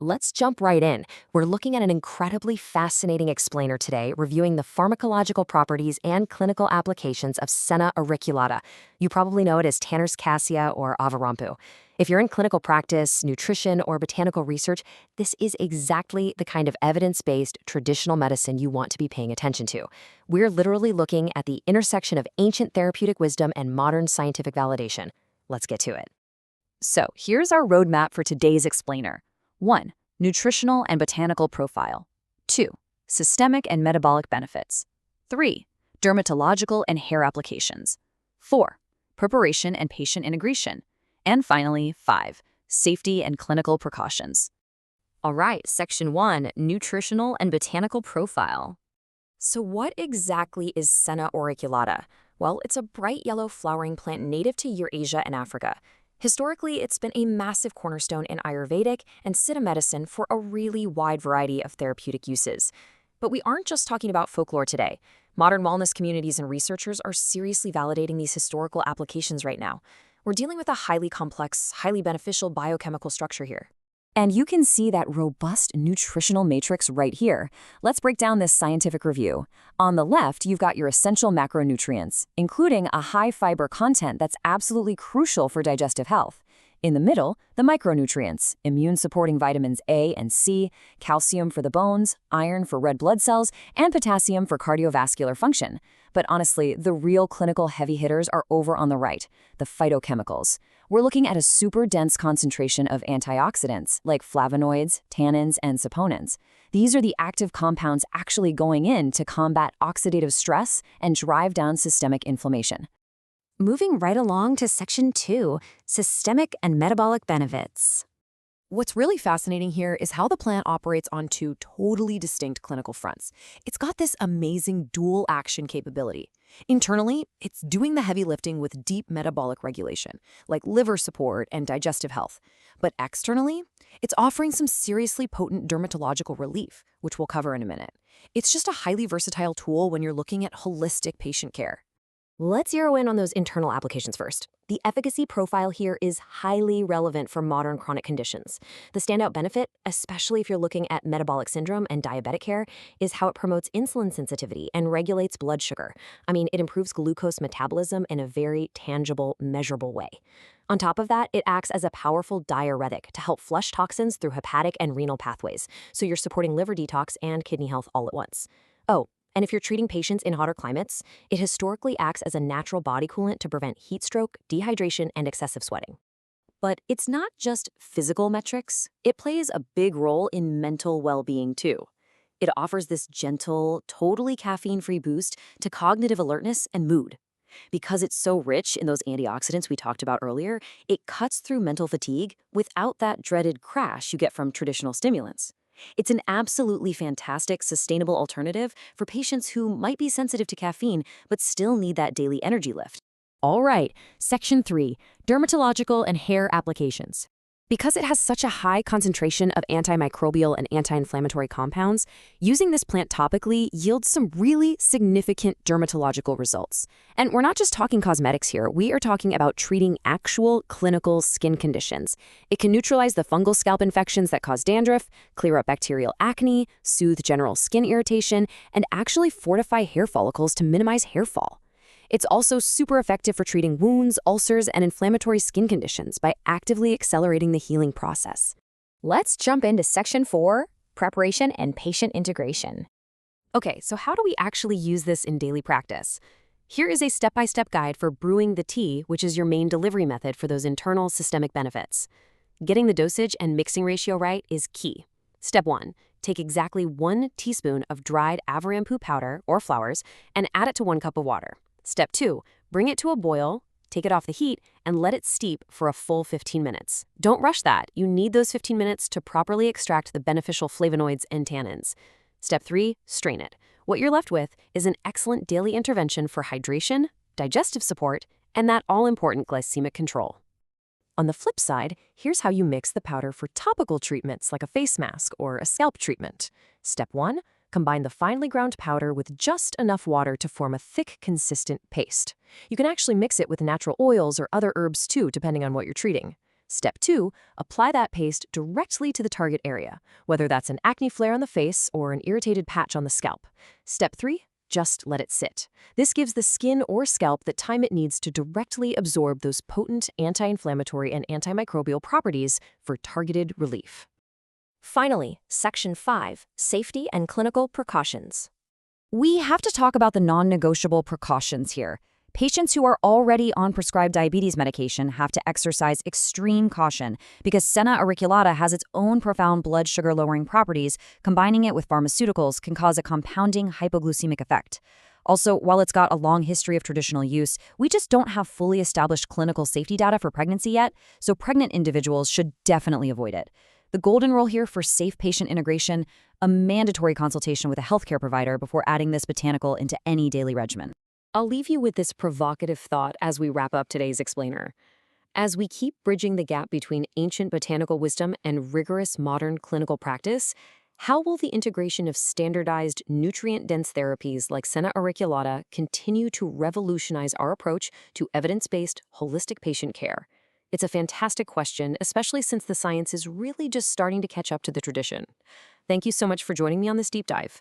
Let's jump right in. We're looking at an incredibly fascinating explainer today, reviewing the pharmacological properties and clinical applications of Senna auriculata. You probably know it as Tanner's cassia or Avarampoo. If you're in clinical practice, nutrition, or botanical research, this is exactly the kind of evidence-based traditional medicine you want to be paying attention to. We're literally looking at the intersection of ancient therapeutic wisdom and modern scientific validation. Let's get to it. So here's our roadmap for today's explainer. 1. Nutritional and botanical profile. 2. Systemic and metabolic benefits. 3. Dermatological and hair applications. 4. Preparation and patient integration. And finally, 5. Safety and clinical precautions. All right, Section 1, Nutritional and Botanical Profile. So what exactly is Senna auriculata? Well, it's a bright yellow flowering plant native to Eurasia and Africa. Historically, it's been a massive cornerstone in Ayurvedic and Siddha medicine for a really wide variety of therapeutic uses. But we aren't just talking about folklore today. Modern wellness communities and researchers are seriously validating these historical applications right now. We're dealing with a highly complex, highly beneficial biochemical structure here. And you can see that robust nutritional matrix right here. Let's break down this scientific review. On the left, you've got your essential macronutrients, including a high fiber content that's absolutely crucial for digestive health. In the middle, the micronutrients, immune-supporting vitamins A and C, calcium for the bones, iron for red blood cells, and potassium for cardiovascular function. But honestly, the real clinical heavy hitters are over on the right, the phytochemicals. We're looking at a super dense concentration of antioxidants like flavonoids, tannins, and saponins. These are the active compounds actually going in to combat oxidative stress and drive down systemic inflammation. Moving right along to Section 2, Systemic and Metabolic Benefits. What's really fascinating here is how the plant operates on two totally distinct clinical fronts. It's got this amazing dual action capability. Internally, it's doing the heavy lifting with deep metabolic regulation, like liver support and digestive health. But externally, it's offering some seriously potent dermatological relief, which we'll cover in a minute. It's just a highly versatile tool when you're looking at holistic patient care. Let's zero in on those internal applications first. The efficacy profile here is highly relevant for modern chronic conditions. The standout benefit, especially if you're looking at metabolic syndrome and diabetic care, is how it promotes insulin sensitivity and regulates blood sugar. It improves glucose metabolism in a very tangible, measurable way. On top of that, it acts as a powerful diuretic to help flush toxins through hepatic and renal pathways, so you're supporting liver detox and kidney health all at once. Oh, and if you're treating patients in hotter climates, it historically acts as a natural body coolant to prevent heat stroke, dehydration, and excessive sweating. But it's not just physical metrics. It plays a big role in mental well-being too. It offers this gentle, totally caffeine-free boost to cognitive alertness and mood. Because it's so rich in those antioxidants we talked about earlier, it cuts through mental fatigue without that dreaded crash you get from traditional stimulants. It's an absolutely fantastic, sustainable alternative for patients who might be sensitive to caffeine but still need that daily energy lift. All right, Section 3, Dermatological and Hair Applications. Because it has such a high concentration of antimicrobial and anti-inflammatory compounds, using this plant topically yields some really significant dermatological results. And we're not just talking cosmetics here, we are talking about treating actual clinical skin conditions. It can neutralize the fungal scalp infections that cause dandruff, clear up bacterial acne, soothe general skin irritation, and actually fortify hair follicles to minimize hair fall. It's also super effective for treating wounds, ulcers, and inflammatory skin conditions by actively accelerating the healing process. Let's jump into Section 4, Preparation and Patient Integration. Okay, so how do we actually use this in daily practice? Here is a step-by-step guide for brewing the tea, which is your main delivery method for those internal systemic benefits. Getting the dosage and mixing ratio right is key. Step 1. Take exactly 1 teaspoon of dried Avarampoo powder or flowers and add it to 1 cup of water. Step 2, bring it to a boil, take it off the heat, and let it steep for a full 15 minutes. Don't rush that. You need those 15 minutes to properly extract the beneficial flavonoids and tannins. Step 3, strain it. What you're left with is an excellent daily intervention for hydration, digestive support, and that all-important glycemic control. On the flip side, here's how you mix the powder for topical treatments like a face mask or a scalp treatment. Step 1, combine the finely ground powder with just enough water to form a thick, consistent paste. You can actually mix it with natural oils or other herbs too, depending on what you're treating. Step 2, apply that paste directly to the target area, whether that's an acne flare on the face or an irritated patch on the scalp. Step 3, just let it sit. This gives the skin or scalp the time it needs to directly absorb those potent anti-inflammatory and antimicrobial properties for targeted relief. Finally, Section 5, Safety and Clinical Precautions. We have to talk about the non-negotiable precautions here. Patients who are already on prescribed diabetes medication have to exercise extreme caution because Senna auriculata has its own profound blood sugar-lowering properties. Combining it with pharmaceuticals can cause a compounding hypoglycemic effect. Also, while it's got a long history of traditional use, we just don't have fully established clinical safety data for pregnancy yet, so pregnant individuals should definitely avoid it. The golden rule here for safe patient integration: a mandatory consultation with a healthcare provider before adding this botanical into any daily regimen. I'll leave you with this provocative thought as we wrap up today's explainer. As we keep bridging the gap between ancient botanical wisdom and rigorous modern clinical practice, how will the integration of standardized, nutrient-dense therapies like Senna auriculata continue to revolutionize our approach to evidence-based, holistic patient care? It's a fantastic question, especially since the science is really just starting to catch up to the tradition. Thank you so much for joining me on this deep dive.